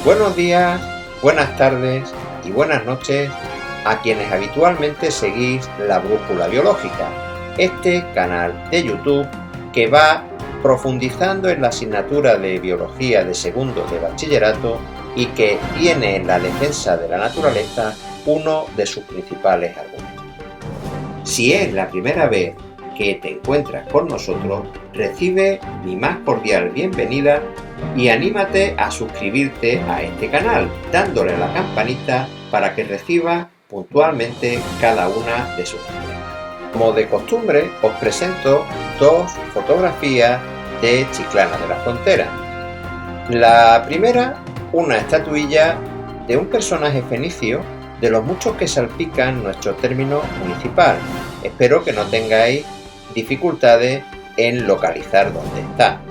Buenos días, buenas tardes y buenas noches a quienes habitualmente seguís La Brújula Biológica, este canal de YouTube que va profundizando en la asignatura de Biología de segundo de bachillerato y que tiene en la defensa de la naturaleza uno de sus principales argumentos. Si es la primera vez que te encuentras con nosotros, recibe mi más cordial bienvenida y anímate a suscribirte a este canal, dándole a la campanita para que reciba puntualmente cada una de sus entregas. Como de costumbre, os presento dos fotografías de Chiclana de la Frontera. La primera, una estatuilla de un personaje fenicio de los muchos que salpican nuestro término municipal. Espero que no tengáis dificultades en localizar dónde está.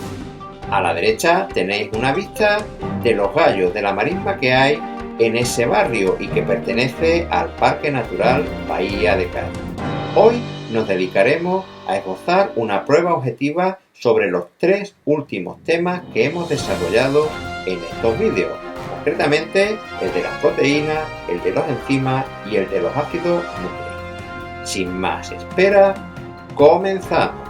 A la derecha tenéis una vista de los gallos de la marisma que hay en ese barrio y que pertenece al Parque Natural Bahía de Cádiz. Hoy nos dedicaremos a esbozar una prueba objetiva sobre los tres últimos temas que hemos desarrollado en estos vídeos, concretamente el de las proteínas, el de los enzimas y el de los ácidos nucleicos. Sin más espera, comenzamos.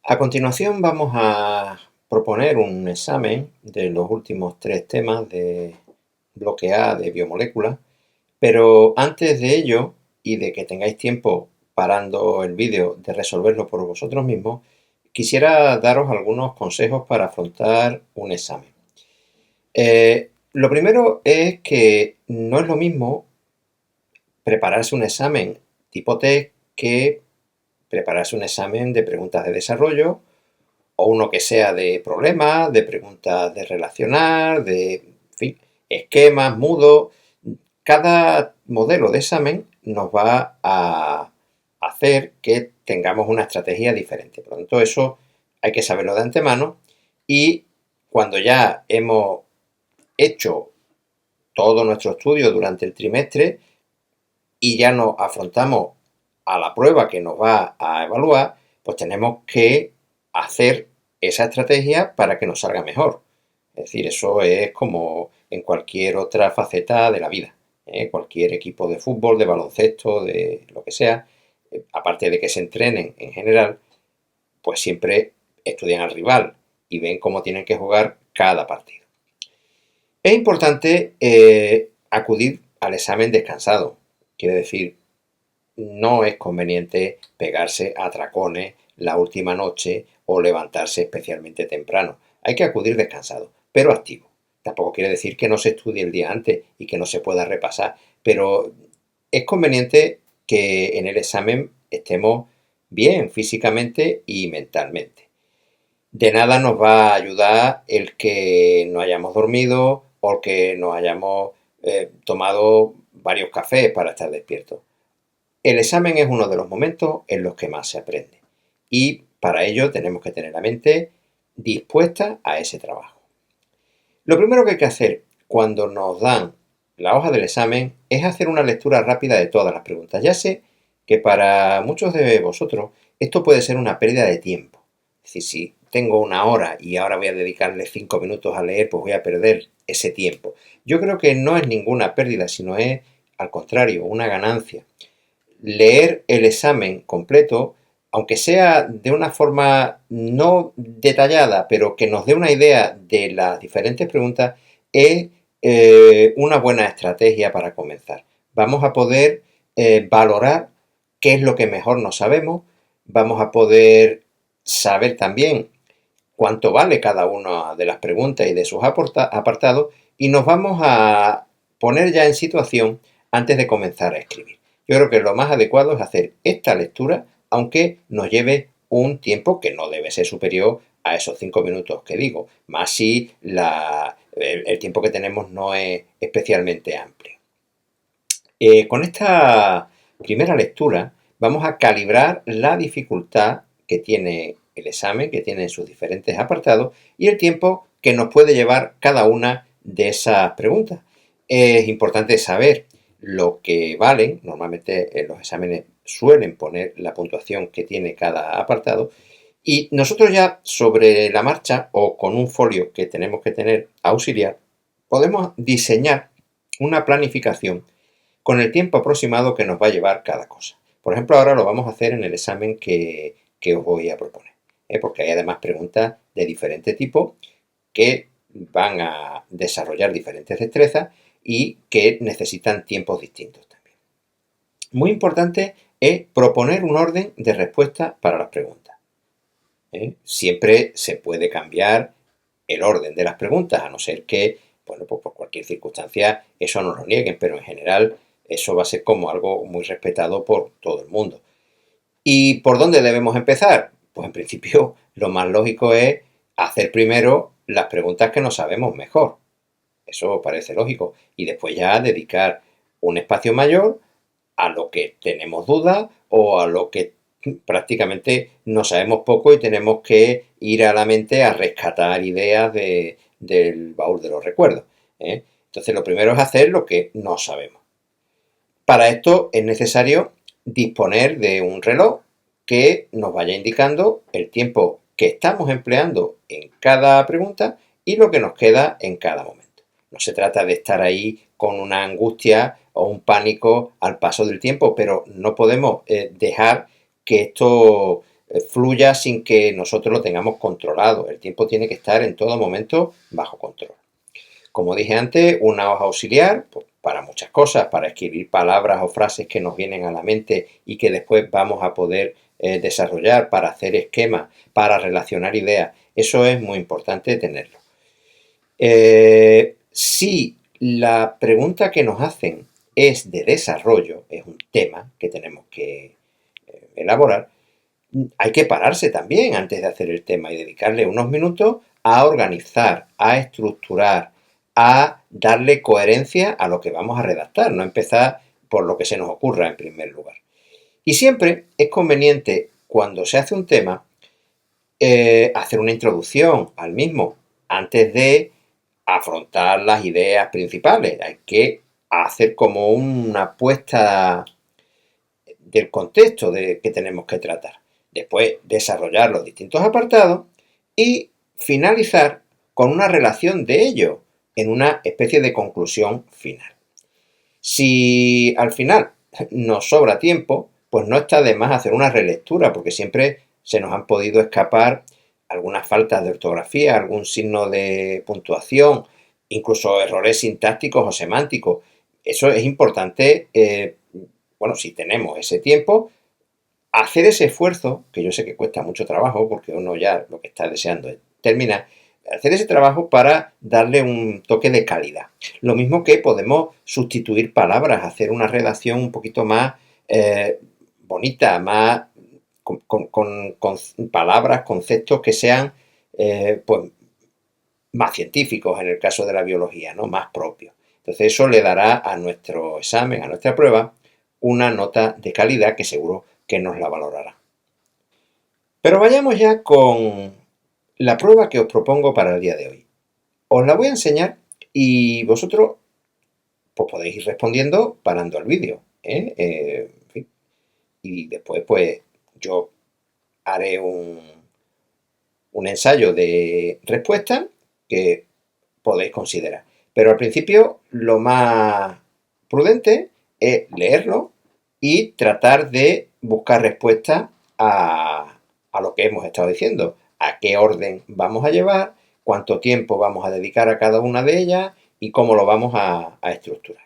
A continuación vamos a proponer un examen de los últimos tres temas de bloque A de biomoléculas, pero antes de ello y de que tengáis tiempo parando el vídeo de resolverlo por vosotros mismos, quisiera daros algunos consejos para afrontar un examen. Lo primero es que no es lo mismo prepararse un examen tipo test que prepararse un examen de preguntas de desarrollo o uno que sea de problemas, de preguntas de relacionar, de en fin, esquemas, mudos. Cada modelo de examen nos va a hacer que tengamos una estrategia diferente. Por lo tanto, eso hay que saberlo de antemano y cuando ya hemos hecho todo nuestro estudio durante el trimestre y ya nos afrontamos a la prueba que nos va a evaluar, pues tenemos que hacer esa estrategia para que nos salga mejor. Es decir, eso es como en cualquier otra faceta de la vida. Cualquier equipo de fútbol, de baloncesto, de lo que sea, aparte de que se entrenen en general, pues siempre estudian al rival y ven cómo tienen que jugar cada partido. Es importante acudir al examen descansado. Quiere decir, no es conveniente pegarse a atracones la última noche o levantarse especialmente temprano. Hay que acudir descansado, pero activo. Tampoco quiere decir que no se estudie el día antes y que no se pueda repasar, pero es conveniente que en el examen estemos bien físicamente y mentalmente. De nada nos va a ayudar el que no hayamos dormido o el que nos hayamos tomado varios cafés para estar despiertos. El examen es uno de los momentos en los que más se aprende y para ello tenemos que tener la mente dispuesta a ese trabajo. Lo primero que hay que hacer cuando nos dan la hoja del examen es hacer una lectura rápida de todas las preguntas. Ya sé que para muchos de vosotros esto puede ser una pérdida de tiempo. Es decir, si tengo una hora y ahora voy a dedicarle 5 minutos a leer, pues voy a perder ese tiempo. Yo creo que no es ninguna pérdida, sino es, al contrario, una ganancia. Leer el examen completo, aunque sea de una forma no detallada, pero que nos dé una idea de las diferentes preguntas, es una buena estrategia para comenzar. Vamos a poder valorar qué es lo que mejor no sabemos, vamos a poder saber también cuánto vale cada una de las preguntas y de sus apartados y nos vamos a poner ya en situación antes de comenzar a escribir. Yo creo que lo más adecuado es hacer esta lectura, aunque nos lleve un tiempo que no debe ser superior a esos 5 minutos que digo, más si el tiempo que tenemos no es especialmente amplio. Con esta primera lectura vamos a calibrar la dificultad que tiene el examen, que tiene sus diferentes apartados y el tiempo que nos puede llevar cada una de esas preguntas. Es importante saber lo que valen. Normalmente en los exámenes suelen poner la puntuación que tiene cada apartado Y nosotros ya sobre la marcha o con un folio que tenemos que tener auxiliar, podemos diseñar una planificación con el tiempo aproximado que nos va a llevar cada cosa. Por ejemplo, ahora lo vamos a hacer en el examen que os voy a proponer, porque hay además preguntas de diferente tipo que van a desarrollar diferentes destrezas y que necesitan tiempos distintos también. Muy importante es proponer un orden de respuesta para las preguntas. Siempre se puede cambiar el orden de las preguntas, a no ser que, bueno, pues por cualquier circunstancia eso no lo nieguen, pero en general eso va a ser como algo muy respetado por todo el mundo. ¿Y por dónde debemos empezar? Pues en principio lo más lógico es hacer primero las preguntas que nos sabemos mejor. Eso parece lógico. Y después ya dedicar un espacio mayor a lo que tenemos dudas o a lo que prácticamente no sabemos poco y tenemos que ir a la mente a rescatar ideas del baúl de los recuerdos. Entonces lo primero es hacer lo que no sabemos. Para esto es necesario disponer de un reloj que nos vaya indicando el tiempo que estamos empleando en cada pregunta y lo que nos queda en cada momento. No se trata de estar ahí con una angustia o un pánico al paso del tiempo, pero no podemos dejar que esto fluya sin que nosotros lo tengamos controlado. El tiempo tiene que estar en todo momento bajo control. Como dije antes, una hoja auxiliar pues, para muchas cosas, para escribir palabras o frases que nos vienen a la mente y que después vamos a poder desarrollar, para hacer esquemas, para relacionar ideas. Eso es muy importante tenerlo. Si la pregunta que nos hacen es de desarrollo, es un tema que tenemos que elaborar, hay que pararse también antes de hacer el tema y dedicarle unos minutos a organizar, a estructurar, a darle coherencia a lo que vamos a redactar, no empezar por lo que se nos ocurra en primer lugar. Y siempre es conveniente, cuando se hace un tema, hacer una introducción al mismo antes de afrontar las ideas principales. Hay que hacer como una puesta del contexto que tenemos que tratar. Después desarrollar los distintos apartados y finalizar con una relación de ello en una especie de conclusión final. Si al final nos sobra tiempo, pues no está de más hacer una relectura, porque siempre se nos han podido escapar algunas faltas de ortografía, algún signo de puntuación, incluso errores sintácticos o semánticos. Eso es importante, bueno, si tenemos ese tiempo, hacer ese esfuerzo, que yo sé que cuesta mucho trabajo, porque uno ya lo que está deseando es terminar, hacer ese trabajo para darle un toque de calidad. Lo mismo que podemos sustituir palabras, hacer una redacción un poquito más bonita, más con palabras, conceptos que sean pues, más científicos en el caso de la biología, ¿no? Más propios. Entonces eso le dará a nuestro examen, a nuestra prueba, una nota de calidad que seguro que nos la valorará. Pero vayamos ya con la prueba que os propongo para el día de hoy. Os la voy a enseñar y vosotros pues, podéis ir respondiendo parando el vídeo. En fin. Y después pues yo haré un ensayo de respuesta que podéis considerar. Pero al principio lo más prudente es leerlo y tratar de buscar respuestas a lo que hemos estado diciendo, a qué orden vamos a llevar, cuánto tiempo vamos a dedicar a cada una de ellas y cómo lo vamos a estructurar.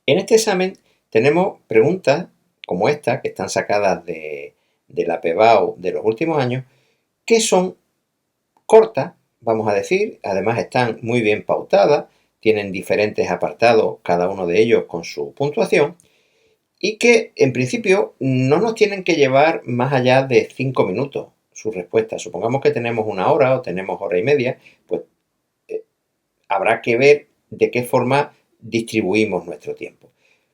En este examen tenemos preguntas como esta, que están sacadas de la PEBAU de los últimos años, que son cortas, vamos a decir, además están muy bien pautadas, tienen diferentes apartados, cada uno de ellos con su puntuación, y que en principio no nos tienen que llevar más allá de 5 minutos su respuesta. Supongamos que tenemos una hora o tenemos hora y media, pues habrá que ver de qué forma distribuimos nuestro tiempo.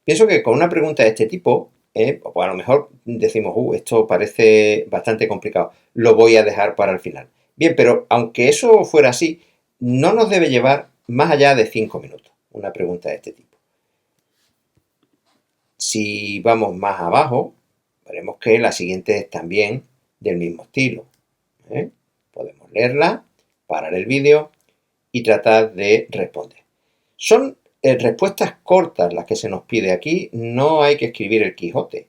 Pienso que con una pregunta de este tipo, pues a lo mejor decimos, esto parece bastante complicado, lo voy a dejar para el final. Bien, pero aunque eso fuera así, no nos debe llevar más allá de 5 minutos una pregunta de este tipo. Si vamos más abajo, veremos que las siguientes también del mismo estilo. Podemos leerla, parar el vídeo y tratar de responder. Son respuestas cortas las que se nos pide aquí, no hay que escribir el Quijote.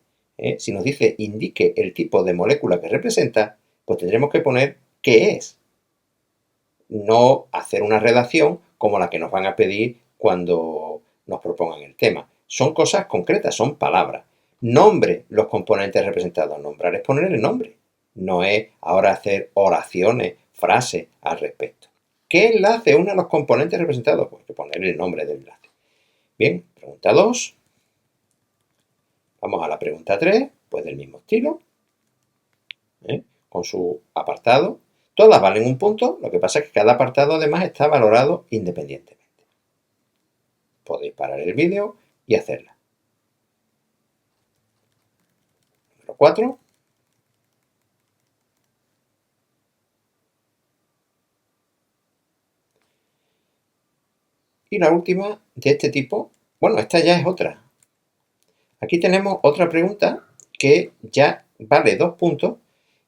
Si nos dice indique el tipo de molécula que representa, pues tendremos que poner qué es. No hacer una redacción como la que nos van a pedir cuando nos propongan el tema. Son cosas concretas, son palabras. Nombre los componentes representados. Nombrar es poner el nombre. No es ahora hacer oraciones, frases al respecto. ¿Qué enlace une a los componentes representados? Pues hay que poner el nombre del enlace. Bien, pregunta 2. Vamos a la pregunta 3, pues del mismo estilo, con su apartado. Todas valen un punto, lo que pasa es que cada apartado además está valorado independientemente. Podéis parar el vídeo y hacerla. Número 4. Y la última de este tipo, bueno, esta ya es otra. Aquí tenemos otra pregunta que ya vale 2 puntos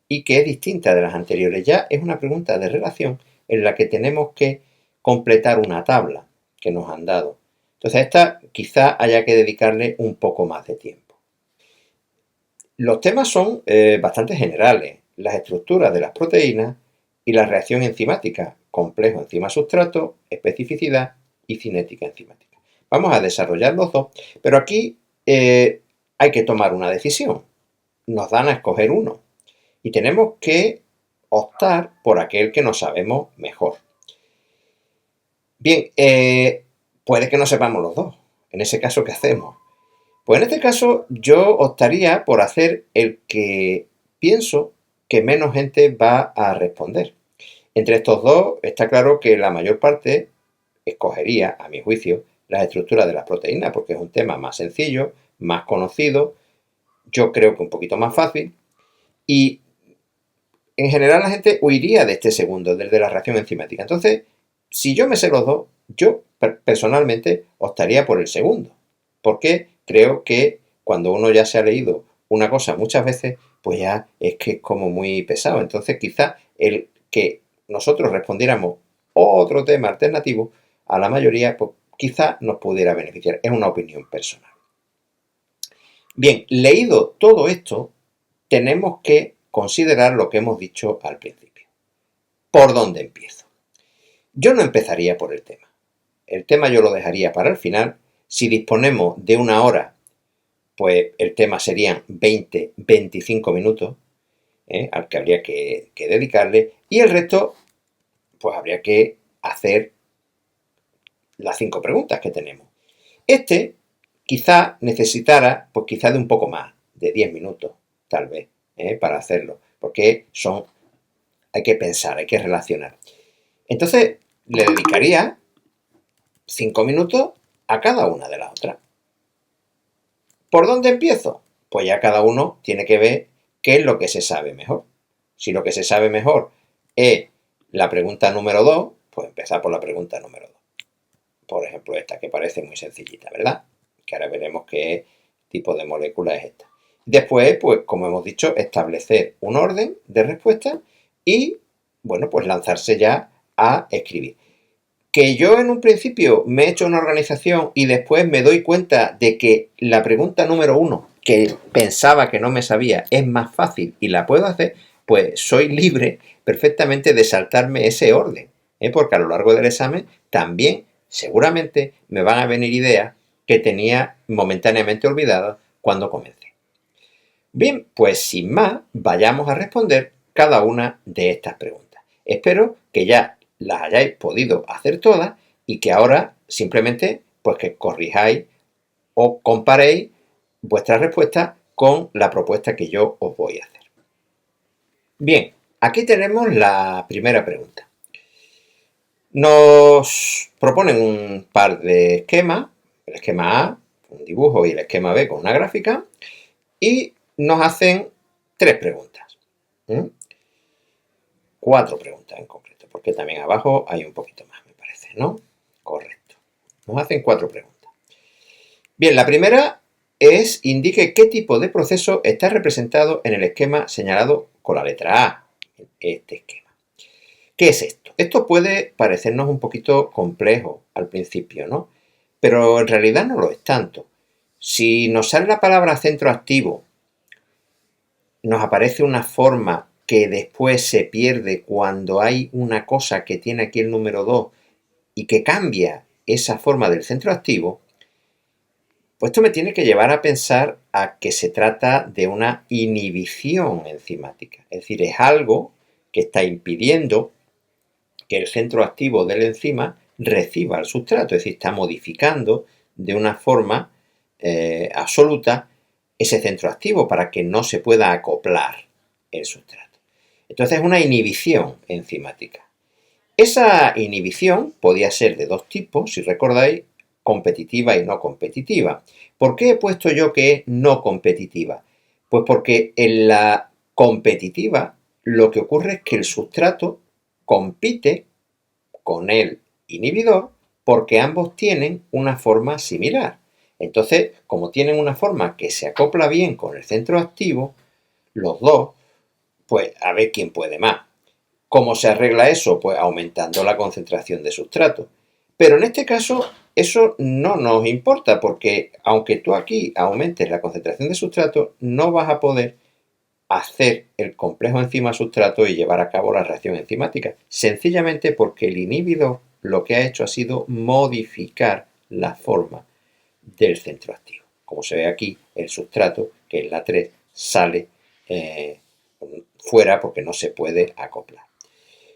y que es distinta de las anteriores. Ya es una pregunta de relación en la que tenemos que completar una tabla que nos han dado. Entonces a esta quizá haya que dedicarle un poco más de tiempo. Los temas son bastante generales. Las estructuras de las proteínas y la reacción enzimática, complejo enzima-sustrato, especificidad y cinética enzimática. Vamos a desarrollar los dos, pero aquí hay que tomar una decisión. Nos dan a escoger uno y tenemos que optar por aquel que nos sabemos mejor. Bien, puede que no sepamos los dos. En ese caso, ¿qué hacemos? Pues en este caso yo optaría por hacer el que pienso que menos gente va a responder. Entre estos dos está claro que la mayor parte escogería, a mi juicio, las estructuras de las proteínas, porque es un tema más sencillo, más conocido, yo creo que un poquito más fácil, y en general la gente huiría de este segundo, del de la reacción enzimática. Entonces, si yo me sé los dos, yo personalmente optaría por el segundo, porque creo que cuando uno ya se ha leído una cosa muchas veces, pues ya es que es como muy pesado. Entonces, quizá el que nosotros respondiéramos otro tema alternativo, a la mayoría, pues quizá nos pudiera beneficiar. Es una opinión personal. Bien, leído todo esto, tenemos que considerar lo que hemos dicho al principio. ¿Por dónde empiezo? Yo no empezaría por el tema. El tema yo lo dejaría para el final. Si disponemos de una hora, pues el tema serían 20-25 minutos al que habría que dedicarle, y el resto pues habría que hacer las 5 preguntas que tenemos. Quizá necesitara pues quizá de un poco más, de 10 minutos tal vez, para hacerlo, porque hay que pensar, hay que relacionar. Entonces le dedicaría 5 minutos a cada una de las otras. ¿Por dónde empiezo? Pues ya cada uno tiene que ver qué es lo que se sabe mejor. Si lo que se sabe mejor es la pregunta número 2, pues empezar por la pregunta número 2. Por ejemplo, esta que parece muy sencillita, ¿verdad? Que ahora veremos qué tipo de molécula es esta. Después, pues como hemos dicho, establecer un orden de respuesta y, bueno, pues lanzarse ya a escribir. Que yo en un principio me he hecho una organización y después me doy cuenta de que la pregunta número 1, que pensaba que no me sabía, es más fácil y la puedo hacer, pues soy libre perfectamente de saltarme ese orden, porque a lo largo del examen también seguramente me van a venir ideas que tenía momentáneamente olvidadas cuando comencé. Bien, pues sin más, vayamos a responder cada una de estas preguntas. Espero que ya las hayáis podido hacer todas y que ahora simplemente pues que corrijáis o comparéis vuestras respuestas con la propuesta que yo os voy a hacer. Bien, aquí tenemos la primera pregunta. Nos proponen un par de esquemas, el esquema A, un dibujo, y el esquema B con una gráfica, y nos hacen 3 preguntas. 4 preguntas en concreto, porque también abajo hay un poquito más, me parece, ¿no? Correcto. Nos hacen 4 preguntas. Bien, la primera indique qué tipo de proceso está representado en el esquema señalado con la letra A, este esquema. ¿Qué es esto? Esto puede parecernos un poquito complejo al principio, ¿no? Pero en realidad no lo es tanto. Si nos sale la palabra centro activo, nos aparece una forma que después se pierde cuando hay una cosa que tiene aquí el número 2 y que cambia esa forma del centro activo, pues esto me tiene que llevar a pensar a que se trata de una inhibición enzimática. Es decir, es algo que está impidiendo que el centro activo de la enzima reciba el sustrato, es decir, está modificando de una forma absoluta ese centro activo para que no se pueda acoplar el sustrato. Entonces es una inhibición enzimática. Esa inhibición podía ser de dos tipos, si recordáis, competitiva y no competitiva. ¿Por qué he puesto yo que es no competitiva? Pues porque en la competitiva lo que ocurre es que el sustrato compite con el inhibidor porque ambos tienen una forma similar. Entonces, como tienen una forma que se acopla bien con el centro activo, los dos, pues a ver quién puede más. ¿Cómo se arregla eso? Pues aumentando la concentración de sustrato. Pero en este caso, eso no nos importa porque aunque tú aquí aumentes la concentración de sustrato, no vas a poder hacer el complejo enzima-sustrato y llevar a cabo la reacción enzimática, sencillamente porque el inhibidor lo que ha hecho ha sido modificar la forma del centro activo. Como se ve aquí, el sustrato, que es la 3, sale fuera porque no se puede acoplar.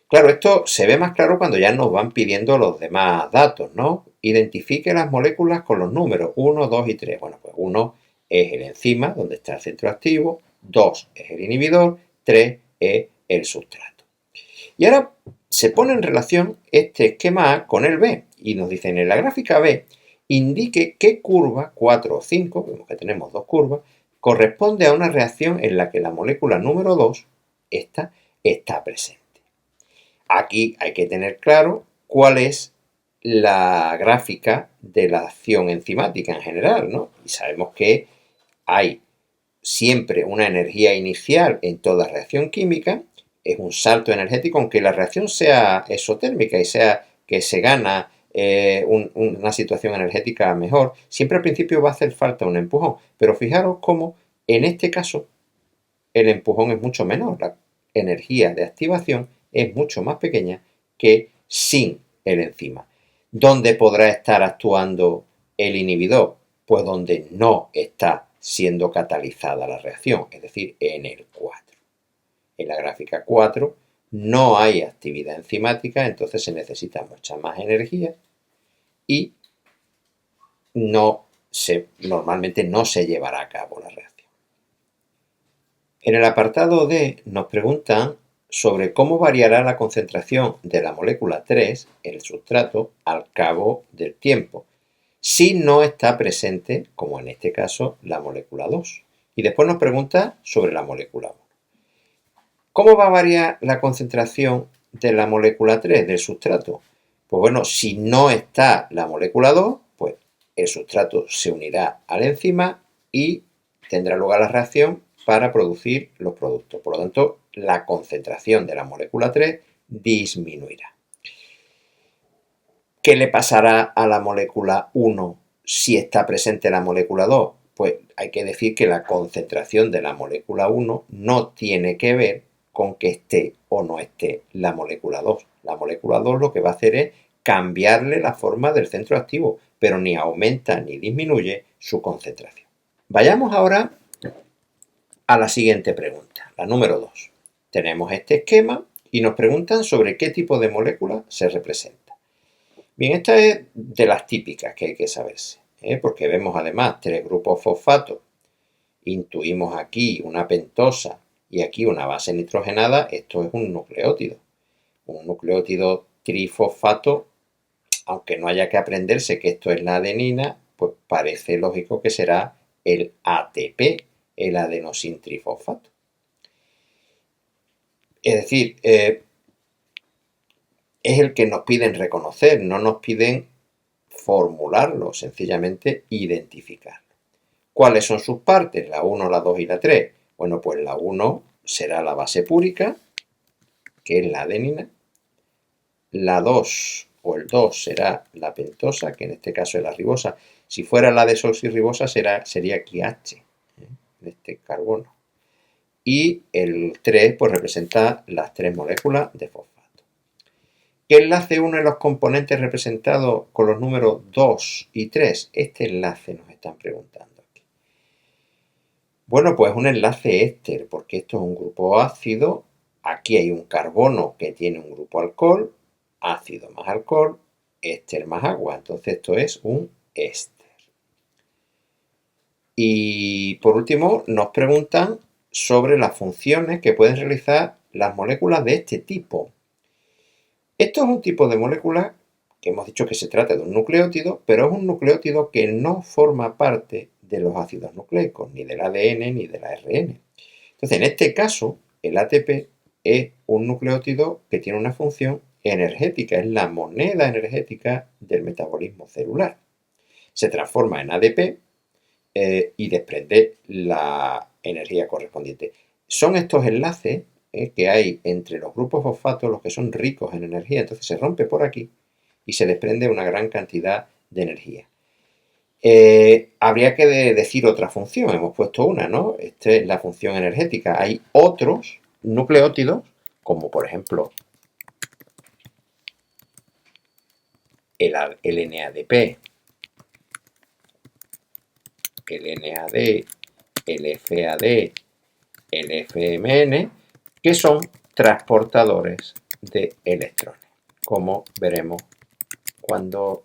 Claro, esto se ve más claro cuando ya nos van pidiendo los demás datos, ¿no? Identifique las moléculas con los números 1, 2 y 3. Bueno, pues 1 es el enzima, donde está el centro activo, 2 es el inhibidor, 3 es el sustrato. Y ahora se pone en relación este esquema A con el B y nos dicen en la gráfica B indique qué curva, 4 o 5, vemos que tenemos dos curvas, corresponde a una reacción en la que la molécula número 2, esta, está presente. Aquí hay que tener claro cuál es la gráfica de la acción enzimática en general, ¿no? Y sabemos que hay siempre una energía inicial en toda reacción química, es un salto energético, aunque la reacción sea exotérmica y sea que se gana una situación energética mejor, siempre al principio va a hacer falta un empujón. Pero fijaros cómo en este caso el empujón es mucho menor, la energía de activación es mucho más pequeña que sin el enzima. ¿Dónde podrá estar actuando el inhibidor? Pues donde no está siendo catalizada la reacción, es decir, en el 4. En la gráfica 4 no hay actividad enzimática, entonces se necesita mucha más energía y normalmente no se llevará a cabo la reacción. En el apartado D nos preguntan sobre cómo variará la concentración de la molécula 3, el sustrato, al cabo del tiempo, si no está presente, como en este caso, la molécula 2. Y después nos pregunta sobre la molécula 1. ¿Cómo va a variar la concentración de la molécula 3, del sustrato? Pues bueno, si no está la molécula 2, pues el sustrato se unirá a la enzima y tendrá lugar la reacción para producir los productos. Por lo tanto, la concentración de la molécula 3 disminuirá. ¿Qué le pasará a la molécula 1 si está presente la molécula 2? Pues hay que decir que la concentración de la molécula 1 no tiene que ver con que esté o no esté la molécula 2. La molécula 2 lo que va a hacer es cambiarle la forma del centro activo, pero ni aumenta ni disminuye su concentración. Vayamos ahora a la siguiente pregunta, la número 2. Tenemos este esquema y nos preguntan sobre qué tipo de molécula se representa. Bien, esta es de las típicas que hay que saberse, porque vemos además 3 grupos fosfatos, intuimos aquí una pentosa y aquí una base nitrogenada, esto es un nucleótido. Un nucleótido trifosfato, aunque no haya que aprenderse que esto es la adenina, pues parece lógico que será el ATP, el adenosintrifosfato. Es decir, es el que nos piden reconocer, no nos piden formularlo, sencillamente identificarlo. ¿Cuáles son sus partes? La 1, la 2 y la 3. Bueno, pues la 1 será la base púrica, que es la adenina. La 2 o el 2 será la pentosa, que en este caso es la ribosa. Si fuera la desoxirribosa sería aquí H, de este carbono. Y el 3 pues representa las 3 moléculas de fosfato. ¿Qué enlace une los componentes representados con los números 2 y 3? Este enlace nos están preguntando aquí. Bueno, pues un enlace éster, porque esto es un grupo ácido. Aquí hay un carbono que tiene un grupo alcohol, ácido más alcohol, éster más agua. Entonces esto es un éster. Y por último nos preguntan sobre las funciones que pueden realizar las moléculas de este tipo. Esto es un tipo de molécula que hemos dicho que se trata de un nucleótido, pero es un nucleótido que no forma parte de los ácidos nucleicos, ni del ADN ni del ARN. Entonces, en este caso, el ATP es un nucleótido que tiene una función energética, es la moneda energética del metabolismo celular. Se transforma en ADP y desprende la energía correspondiente. Son estos enlaces que hay entre los grupos fosfatos los que son ricos en energía, entonces se rompe por aquí y se desprende una gran cantidad de energía. Habría que decir otra función, hemos puesto una, ¿no? Esta es la función energética. Hay otros nucleótidos, como por ejemplo el NADP, el NAD, el FAD, el FMN, que son transportadores de electrones, como veremos cuando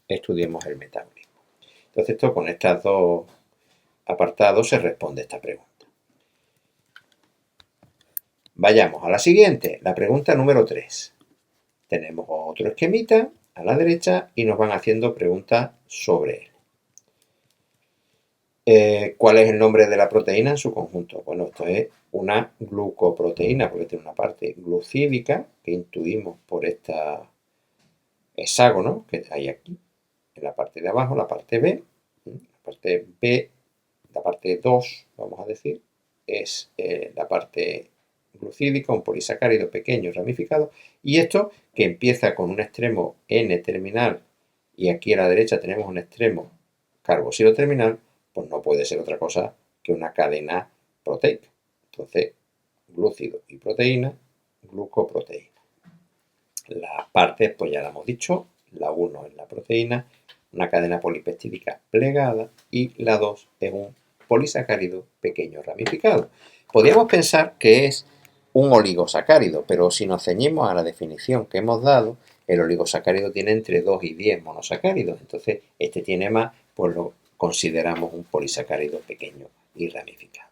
estudiemos el metabolismo. Entonces, esto con estos dos apartados se responde esta pregunta. Vayamos a la siguiente, la pregunta número 3. Tenemos otro esquemita a la derecha y nos van haciendo preguntas sobre él. ¿Cuál es el nombre de la proteína en su conjunto? Bueno, esto es una glucoproteína porque tiene una parte glucídica que intuimos por este hexágono que hay aquí en la parte de abajo, la parte B. La parte B, la parte 2, vamos a decir, es la parte glucídica, un polisacárido pequeño ramificado, y esto que empieza con un extremo N terminal y aquí a la derecha tenemos un extremo carboxilo terminal, pues no puede ser otra cosa que una cadena proteica. Entonces, glúcido y proteína, glucoproteína. Las partes, pues ya la hemos dicho, la 1 es la proteína, una cadena polipeptídica plegada, y la 2 es un polisacárido pequeño ramificado. Podríamos pensar que es un oligosacárido, pero si nos ceñimos a la definición que hemos dado, el oligosacárido tiene entre 2 y 10 monosacáridos, entonces este tiene más, pues lo consideramos un polisacárido pequeño y ramificado.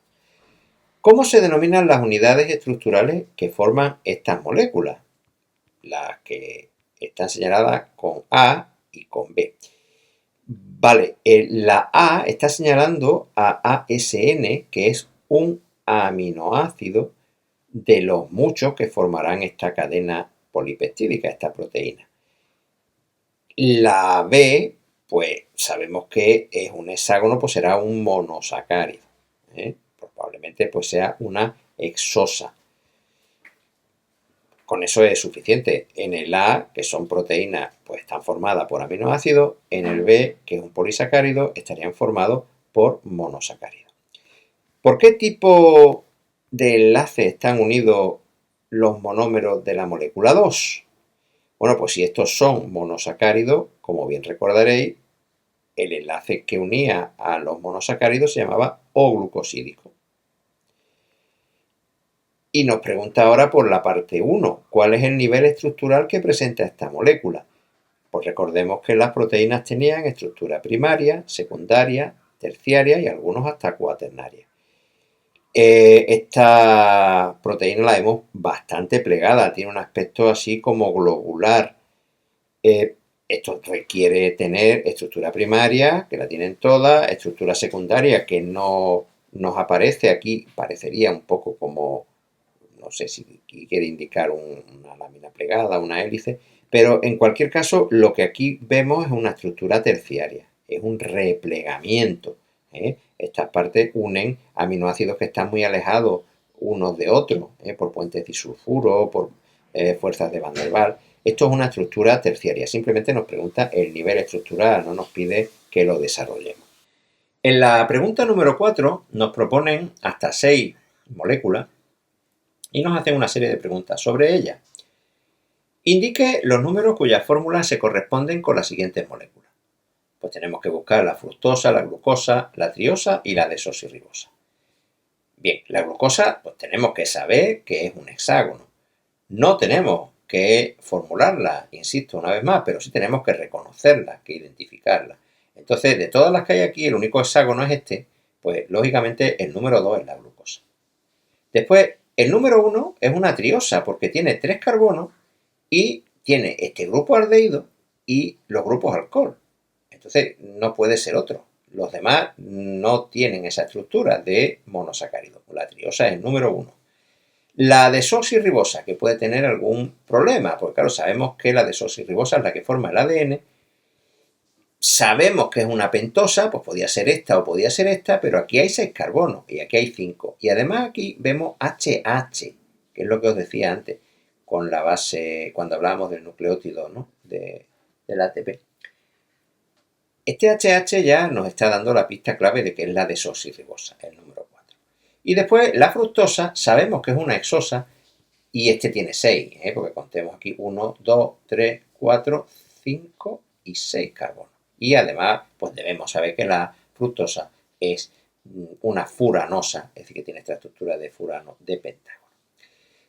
¿Cómo se denominan las unidades estructurales que forman estas moléculas? Las que están señaladas con A y con B. Vale, la A está señalando a ASN, que es un aminoácido de los muchos que formarán esta cadena polipeptídica, esta proteína. La B, pues sabemos que es un hexágono, pues será un monosacárido. Probablemente pues sea una hexosa. Con eso es suficiente. En el A, que son proteínas, pues están formadas por aminoácidos. En el B, que es un polisacárido, estarían formados por monosacáridos. ¿Por qué tipo de enlace están unidos los monómeros de la molécula 2? Bueno, pues si estos son monosacáridos, como bien recordaréis, el enlace que unía a los monosacáridos se llamaba O-glucosídico. Y nos pregunta ahora por la parte 1, ¿cuál es el nivel estructural que presenta esta molécula? Pues recordemos que las proteínas tenían estructura primaria, secundaria, terciaria y algunos hasta cuaternaria. Esta proteína la vemos bastante plegada, tiene un aspecto así como globular. Esto requiere tener estructura primaria, que la tienen todas, estructura secundaria, que no nos aparece aquí, parecería un poco como, no sé si quiere indicar una lámina plegada, una hélice, pero en cualquier caso lo que aquí vemos es una estructura terciaria, es un replegamiento, Estas partes unen aminoácidos que están muy alejados unos de otros, por puentes disulfuro, por fuerzas de Van der Waals. Esto es una estructura terciaria, simplemente nos pregunta el nivel estructural, no nos pide que lo desarrollemos. En la pregunta número 4 nos proponen hasta 6 moléculas y nos hacen una serie de preguntas sobre ellas. Indique los números cuyas fórmulas se corresponden con las siguientes moléculas. Pues tenemos que buscar la fructosa, la glucosa, la triosa y la desoxirribosa. Bien, la glucosa, pues tenemos que saber que es un hexágono. No tenemos que formularla, insisto una vez más, pero sí tenemos que reconocerla, que identificarla. Entonces, de todas las que hay aquí, el único hexágono es este, pues lógicamente el número 2 es la glucosa. Después, el número 1 es una triosa porque tiene 3 carbonos y tiene este grupo aldehído y los grupos alcohol. Entonces, no puede ser otro. Los demás no tienen esa estructura de monosacárido. La triosa es el número 1. La desoxirribosa, que puede tener algún problema, porque claro, sabemos que la desoxirribosa es la que forma el ADN. Sabemos que es una pentosa, pues podía ser esta o podía ser esta, pero aquí hay 6 carbonos y aquí hay 5. Y además aquí vemos HH, que es lo que os decía antes, con la base, cuando hablábamos del nucleótido, ¿no? del ATP. Este HH ya nos está dando la pista clave de que es la desoxirribosa, el número 4. Y después la fructosa, sabemos que es una hexosa y este tiene 6, porque contemos aquí 1, 2, 3, 4, 5 y 6 carbonos. Y además, pues debemos saber que la fructosa es una furanosa, es decir, que tiene esta estructura de furano de pentágono.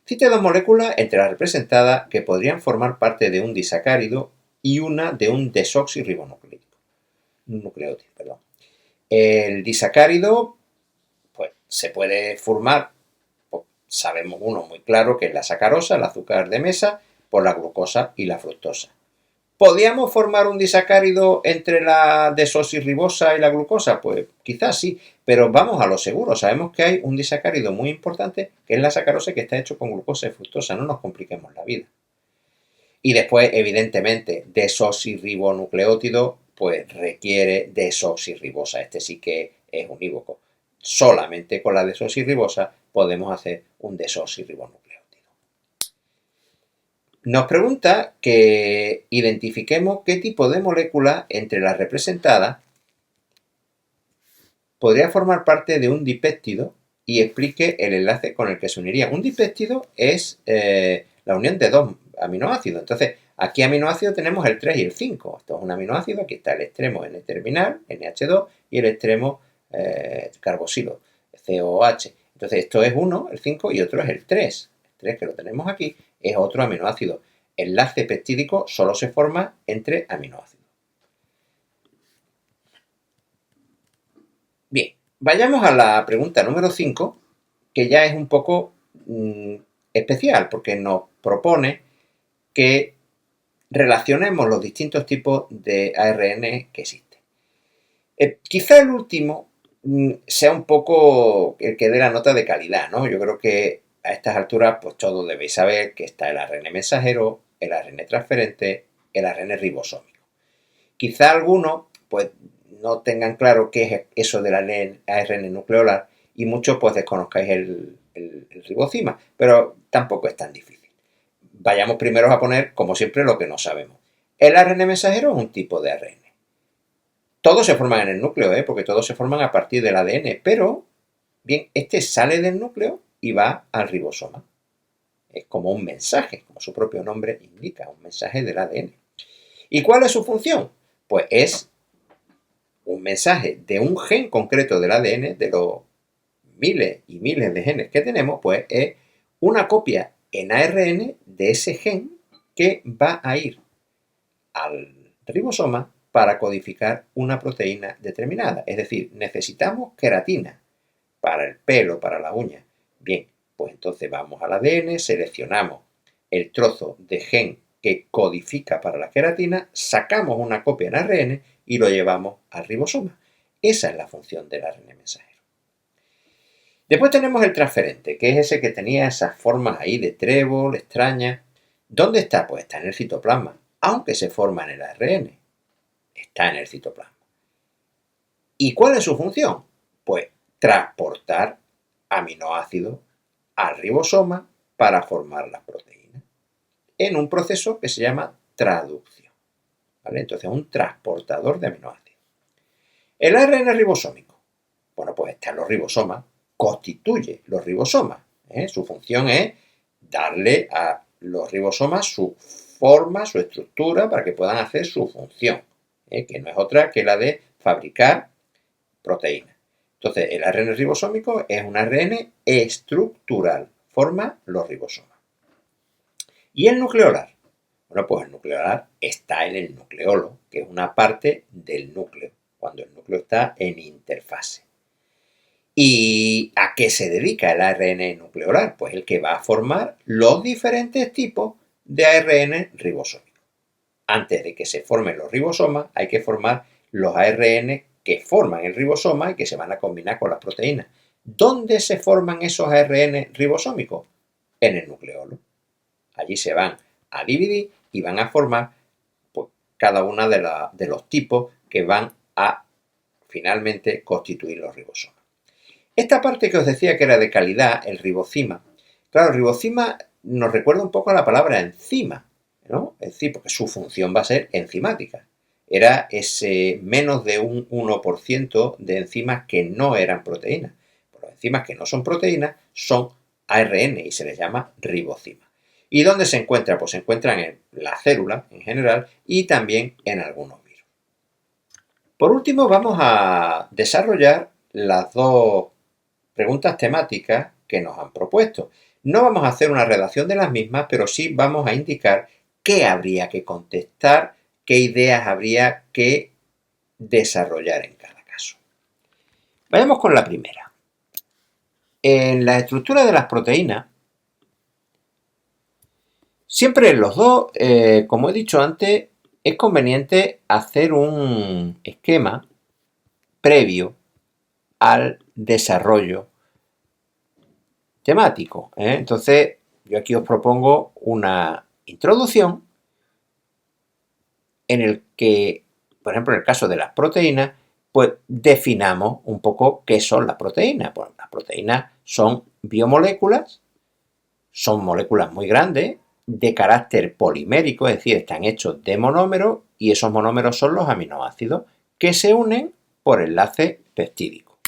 Cite 2 moléculas entre las representadas que podrían formar parte de un disacárido y una de un desoxirribonucleótido. El disacárido, pues se puede formar, pues, sabemos uno muy claro que es la sacarosa, el azúcar de mesa, por la glucosa y la fructosa. ¿Podríamos formar un disacárido entre la desoxirribosa y la glucosa? Pues quizás sí, pero vamos a lo seguro. Sabemos que hay un disacárido muy importante, que es la sacarosa, que está hecho con glucosa y fructosa. No nos compliquemos la vida. Y después, evidentemente, desoxirribonucleótido, pues requiere desoxirribosa. Este sí que es unívoco. Solamente con la desoxirribosa podemos hacer un desoxirribonucleótido. Nos pregunta que identifiquemos qué tipo de molécula entre las representadas podría formar parte de un dipéptido y explique el enlace con el que se uniría. Un dipéptido es la unión de 2 aminoácidos. Entonces, aquí aminoácido tenemos el 3 y el 5. Esto es un aminoácido, aquí está el extremo N-terminal, NH2, y el extremo carboxilo, COH. Entonces, esto es uno, el 5, y otro es el 3. El 3 que lo tenemos aquí es otro aminoácido. El enlace peptídico solo se forma entre aminoácidos. Bien, vayamos a la pregunta número 5, que ya es un poco especial, porque nos propone que relacionemos los distintos tipos de ARN que existen. Quizá el último sea un poco el que dé la nota de calidad, ¿no? Yo creo que a estas alturas, pues todos debéis saber que está el ARN mensajero, el ARN transferente, el ARN ribosómico. Quizá algunos, pues, no tengan claro qué es eso del ARN nucleolar y muchos, pues, desconozcáis el ribosima, pero tampoco es tan difícil. Vayamos primero a poner, como siempre, lo que no sabemos. El ARN mensajero es un tipo de ARN. Todos se forman en el núcleo, porque todos se forman a partir del ADN, pero, bien, este sale del núcleo y va al ribosoma. Es como un mensaje, como su propio nombre indica, un mensaje del ADN. ¿Y cuál es su función? Pues es un mensaje de un gen concreto del ADN, de los miles y miles de genes que tenemos, pues es una copia en ARN de ese gen que va a ir al ribosoma para codificar una proteína determinada. Es decir, necesitamos queratina para el pelo, para la uña. Bien, pues entonces vamos al ADN, seleccionamos el trozo de gen que codifica para la queratina, sacamos una copia en ARN y lo llevamos al ribosoma. Esa es la función del ARN mensajero. Después tenemos el transferente, que es ese que tenía esas formas ahí de trébol, extrañas. ¿Dónde está? Pues está en el citoplasma, aunque se forma en el ARN. Está en el citoplasma. ¿Y cuál es su función? Pues transportar aminoácidos al ribosoma para formar las proteínas en un proceso que se llama traducción. ¿Vale? Entonces, un transportador de aminoácidos. El ARN ribosómico. Bueno, pues está en los ribosomas, constituye los ribosomas. Su función es darle a los ribosomas su forma, su estructura, para que puedan hacer su función, que no es otra que la de fabricar proteínas. Entonces, el ARN ribosómico es un ARN estructural, forma los ribosomas. ¿Y el nucleolar? Bueno, pues el nucleolar está en el nucleolo, que es una parte del núcleo, cuando el núcleo está en interfase. ¿Y a qué se dedica el ARN nucleolar? Pues el que va a formar los diferentes tipos de ARN ribosómicos. Antes de que se formen los ribosomas, hay que formar los ARN que forman el ribosoma y que se van a combinar con las proteínas. ¿Dónde se forman esos ARN ribosómicos? En el nucleolo. Allí se van a dividir y van a formar pues, cada uno de los tipos que van a finalmente constituir los ribosomas. Esta parte que os decía que era de calidad, el ribocima, claro, ribocima nos recuerda un poco a la palabra enzima, ¿no? Es decir, porque su función va a ser enzimática. Era ese menos de un 1% de enzimas que no eran proteínas. Las enzimas que no son proteínas son ARN y se les llama ribocima. ¿Y dónde se encuentra? Pues se encuentran en la célula en general y también en algunos virus. Por último, vamos a desarrollar las dos preguntas temáticas que nos han propuesto. No vamos a hacer una redacción de las mismas, pero sí vamos a indicar qué habría que contestar, qué ideas habría que desarrollar en cada caso. Vayamos con la primera. En la estructura de las proteínas, siempre en los dos, como he dicho antes, es conveniente hacer un esquema previo al desarrollo temático. Entonces, yo aquí os propongo una introducción en el que, por ejemplo, en el caso de las proteínas, pues definamos un poco qué son las proteínas. Pues las proteínas son biomoléculas, son moléculas muy grandes, de carácter polimérico, es decir, están hechos de monómeros y esos monómeros son los aminoácidos que se unen por enlace peptídico.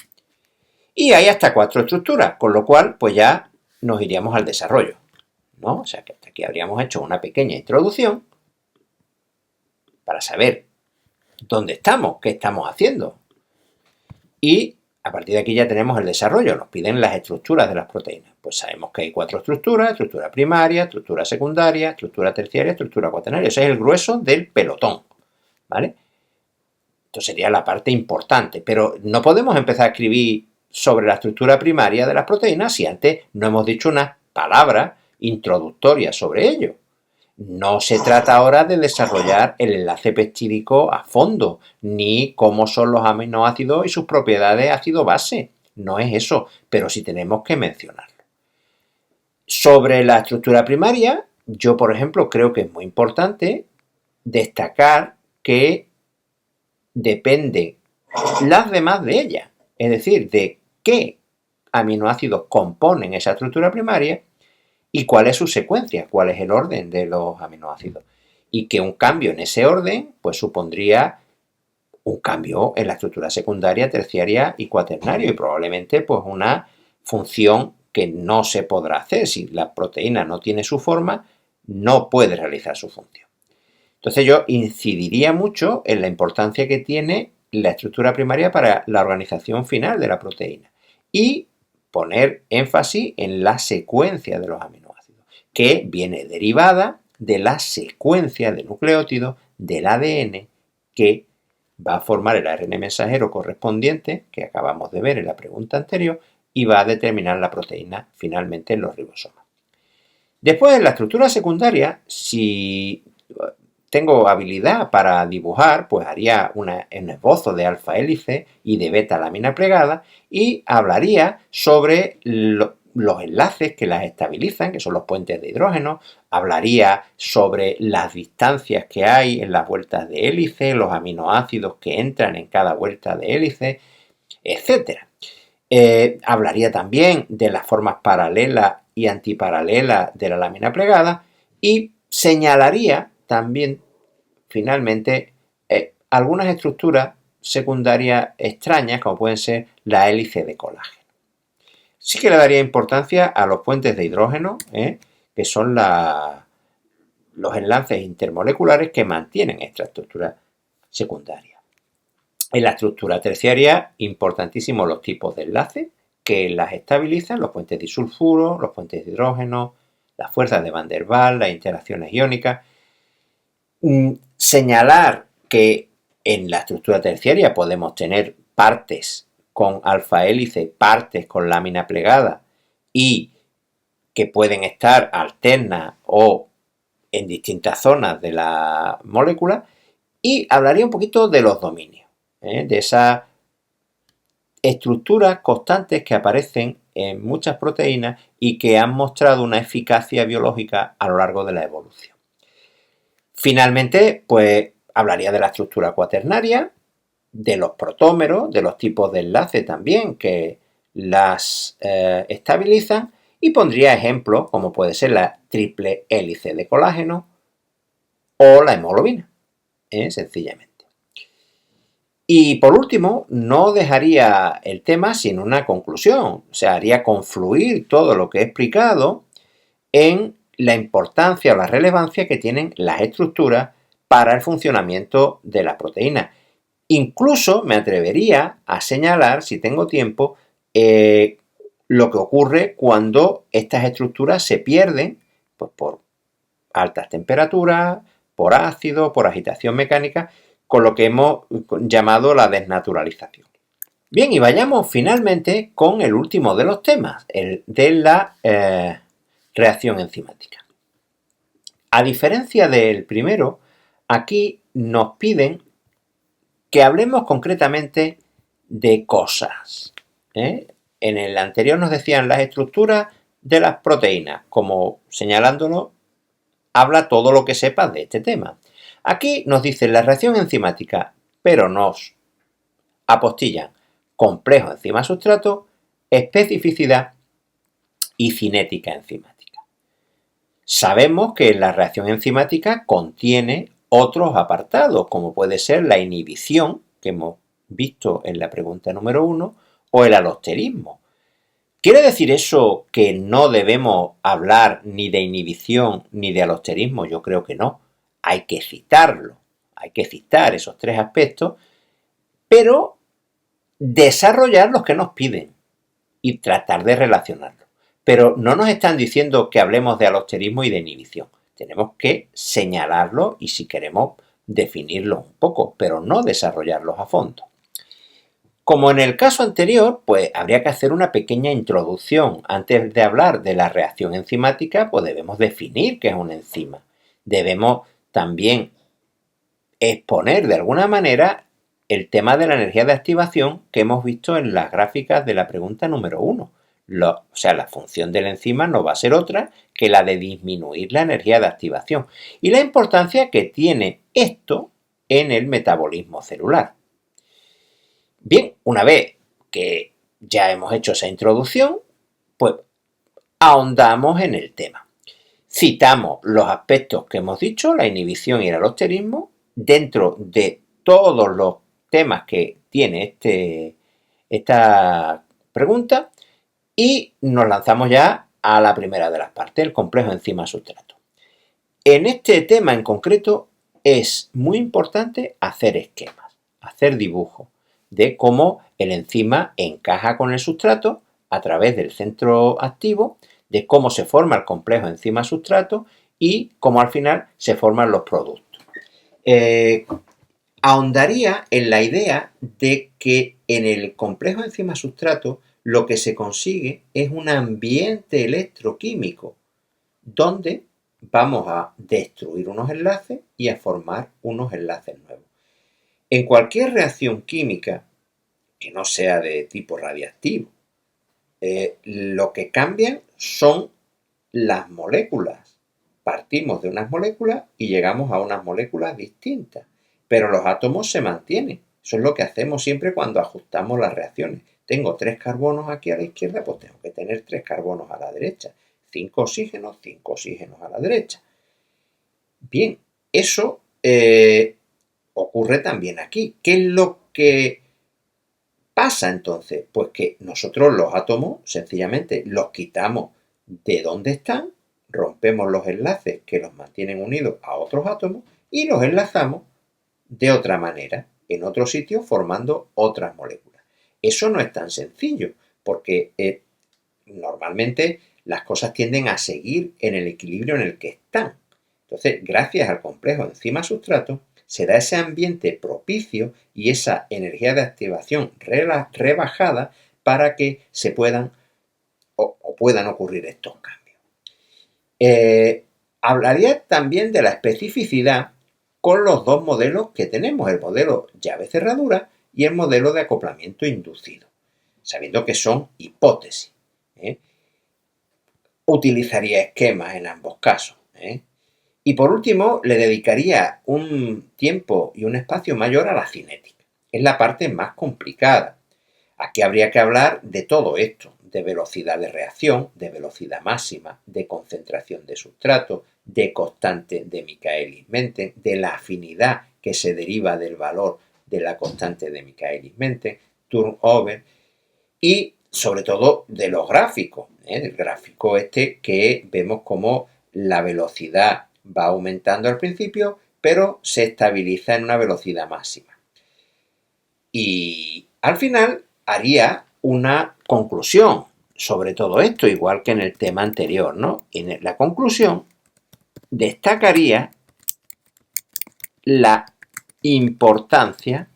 Y hay hasta 4 estructuras, con lo cual pues ya nos iríamos al desarrollo, ¿no? O sea que hasta aquí habríamos hecho una pequeña introducción para saber dónde estamos, qué estamos haciendo. Y a partir de aquí ya tenemos el desarrollo, nos piden las estructuras de las proteínas. Pues sabemos que hay 4 estructuras, estructura primaria, estructura secundaria, estructura terciaria, estructura cuaternaria. Ese es el grueso del pelotón, ¿vale? Esto sería la parte importante, pero no podemos empezar a escribir sobre la estructura primaria de las proteínas si antes no hemos dicho unas palabras introductorias sobre ello. No se trata ahora de desarrollar el enlace peptídico a fondo, ni cómo son los aminoácidos y sus propiedades ácido-base. No es eso, pero sí tenemos que mencionarlo. Sobre la estructura primaria, yo, por ejemplo, creo que es muy importante destacar que depende las demás de ella, es decir, de qué aminoácidos componen esa estructura primaria y cuál es su secuencia, cuál es el orden de los aminoácidos. Y que un cambio en ese orden pues supondría un cambio en la estructura secundaria, terciaria y cuaternaria y probablemente pues una función que no se podrá hacer. Si la proteína no tiene su forma, no puede realizar su función. Entonces yo incidiría mucho en la importancia que tiene la estructura primaria para la organización final de la proteína y poner énfasis en la secuencia de los aminoácidos, que viene derivada de la secuencia de nucleótidos del ADN que va a formar el ARN mensajero correspondiente, que acabamos de ver en la pregunta anterior, y va a determinar la proteína finalmente en los ribosomas. Después, en la estructura secundaria, si tengo habilidad para dibujar, pues haría un esbozo de alfa hélice y de beta lámina plegada y hablaría sobre los enlaces que las estabilizan, que son los puentes de hidrógeno, hablaría sobre las distancias que hay en las vueltas de hélice, los aminoácidos que entran en cada vuelta de hélice, etc. Hablaría también de las formas paralelas y antiparalelas de la lámina plegada y señalaría también, finalmente, algunas estructuras secundarias extrañas, como pueden ser la hélice de colágeno. Sí que le daría importancia a los puentes de hidrógeno, que son los enlaces intermoleculares que mantienen esta estructura secundaria. En la estructura terciaria, importantísimos los tipos de enlaces que las estabilizan, los puentes disulfuro, los puentes de hidrógeno, las fuerzas de Van der Waals, las interacciones iónicas. Señalar que en la estructura terciaria podemos tener partes con alfa hélice, partes con lámina plegada y que pueden estar alternas o en distintas zonas de la molécula, y hablaría un poquito de los dominios, de esas estructuras constantes que aparecen en muchas proteínas y que han mostrado una eficacia biológica a lo largo de la evolución. Finalmente, pues hablaría de la estructura cuaternaria, de los protómeros, de los tipos de enlace también que las estabilizan, y pondría ejemplos como puede ser la triple hélice de colágeno o la hemoglobina, sencillamente. Y por último, no dejaría el tema sin una conclusión, o sea, haría confluir todo lo que he explicado en la importancia o la relevancia que tienen las estructuras para el funcionamiento de la proteína. Incluso me atrevería a señalar, si tengo tiempo, lo que ocurre cuando estas estructuras se pierden, pues por altas temperaturas, por ácido, por agitación mecánica, con lo que hemos llamado la desnaturalización. Bien, y vayamos finalmente con el último de los temas, el de la reacción enzimática. A diferencia del primero, aquí nos piden que hablemos concretamente de cosas. En el anterior nos decían las estructuras de las proteínas, como señalándolo, habla todo lo que sepas de este tema. Aquí nos dicen la reacción enzimática, pero nos apostillan complejo enzima-sustrato, especificidad y cinética enzimática. Sabemos que la reacción enzimática contiene otros apartados, como puede ser la inhibición, que hemos visto en la pregunta número 1, o el alosterismo. ¿Quiere decir eso que no debemos hablar ni de inhibición ni de alosterismo? Yo creo que no. Hay que citarlo, hay que citar esos tres aspectos, pero desarrollar los que nos piden y tratar de relacionarlos. Pero no nos están diciendo que hablemos de alosterismo y de inhibición. Tenemos que señalarlo y, si queremos, definirlos un poco, pero no desarrollarlos a fondo. Como en el caso anterior, pues habría que hacer una pequeña introducción. Antes de hablar de la reacción enzimática, pues debemos definir qué es una enzima. Debemos también exponer de alguna manera el tema de la energía de activación que hemos visto en las gráficas de la pregunta número 1. O sea, la función de la enzima no va a ser otra que la de disminuir la energía de activación y la importancia que tiene esto en el metabolismo celular. Bien, una vez que ya hemos hecho esa introducción, pues ahondamos en el tema. Citamos los aspectos que hemos dicho, la inhibición y el alosterismo, dentro de todos los temas que tiene esta pregunta, y nos lanzamos ya a la primera de las partes, el complejo enzima-sustrato. En este tema en concreto es muy importante hacer esquemas, hacer dibujos de cómo el enzima encaja con el sustrato a través del centro activo, de cómo se forma el complejo enzima-sustrato y cómo al final se forman los productos. Ahondaría en la idea de que en el complejo enzima-sustrato lo que se consigue es un ambiente electroquímico donde vamos a destruir unos enlaces y a formar unos enlaces nuevos. En cualquier reacción química que no sea de tipo radiactivo Lo que cambian son las moléculas. Partimos de unas moléculas y llegamos a unas moléculas distintas, pero los átomos se mantienen. Eso es lo que hacemos siempre cuando ajustamos las reacciones. Tengo 3 carbonos aquí a la izquierda, pues tengo que tener 3 carbonos a la derecha. 5 oxígenos a la derecha. Bien, eso ocurre también aquí. ¿Qué es lo que pasa entonces? Pues que nosotros los átomos sencillamente los quitamos de donde están, rompemos los enlaces que los mantienen unidos a otros átomos y los enlazamos de otra manera, en otro sitio, formando otras moléculas. Eso no es tan sencillo, porque normalmente las cosas tienden a seguir en el equilibrio en el que están. Entonces, gracias al complejo enzima-sustrato, se da ese ambiente propicio y esa energía de activación rebajada para que se puedan ocurrir estos cambios. Hablaría también de la especificidad con los dos modelos que tenemos, el modelo llave-cerradura y el modelo de acoplamiento inducido, sabiendo que son hipótesis. Utilizaría esquemas en ambos casos. Y por último, le dedicaría un tiempo y un espacio mayor a la cinética. Es la parte más complicada. Aquí habría que hablar de todo esto, de velocidad de reacción, de velocidad máxima, de concentración de sustrato, de constante de Michaelis-Menten, de la afinidad que se deriva del valor de la constante de Michaelis-Menten, turnover, y sobre todo de los gráficos, del gráfico este que vemos como la velocidad va aumentando al principio, pero se estabiliza en una velocidad máxima. Y al final haría una conclusión sobre todo esto, igual que en el tema anterior, ¿no? En la conclusión destacaría la importancia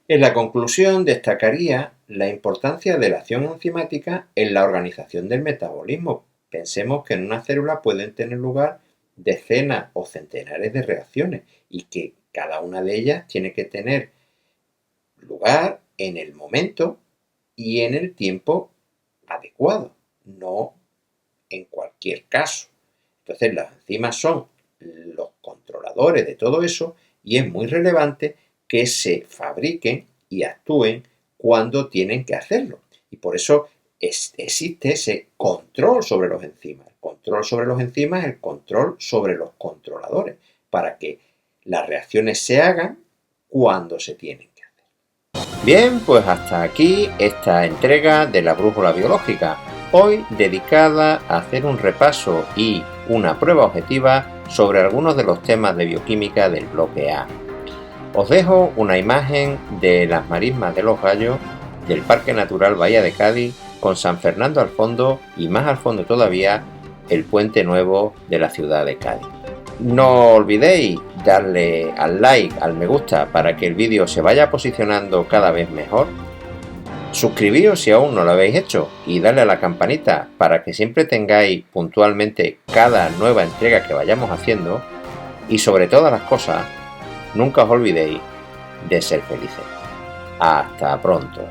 En la conclusión destacaría la importancia de la acción enzimática en la organización del metabolismo. Pensemos que en una célula pueden tener lugar decenas o centenares de reacciones y que cada una de ellas tiene que tener lugar en el momento y en el tiempo adecuado, no en cualquier caso. Entonces las enzimas son los controladores de todo eso y es muy relevante que se fabriquen y actúen cuando tienen que hacerlo. Y por eso existe ese control sobre los enzimas. El control sobre los enzimas es el control sobre los controladores, para que las reacciones se hagan cuando se tienen que hacer. Bien, pues hasta aquí esta entrega de la brújula biológica, hoy dedicada a hacer un repaso y una prueba objetiva sobre algunos de los temas de bioquímica del bloque A. Os dejo una imagen de las marismas de los gallos del Parque Natural Bahía de Cádiz, con San Fernando al fondo y más al fondo todavía el puente nuevo de la ciudad de Cádiz. No olvidéis darle al like, al me gusta, para que el vídeo se vaya posicionando cada vez mejor. Suscribíos si aún no lo habéis hecho y darle a la campanita para que siempre tengáis puntualmente cada nueva entrega que vayamos haciendo. Y sobre todas las cosas, nunca os olvidéis de ser felices. Hasta pronto.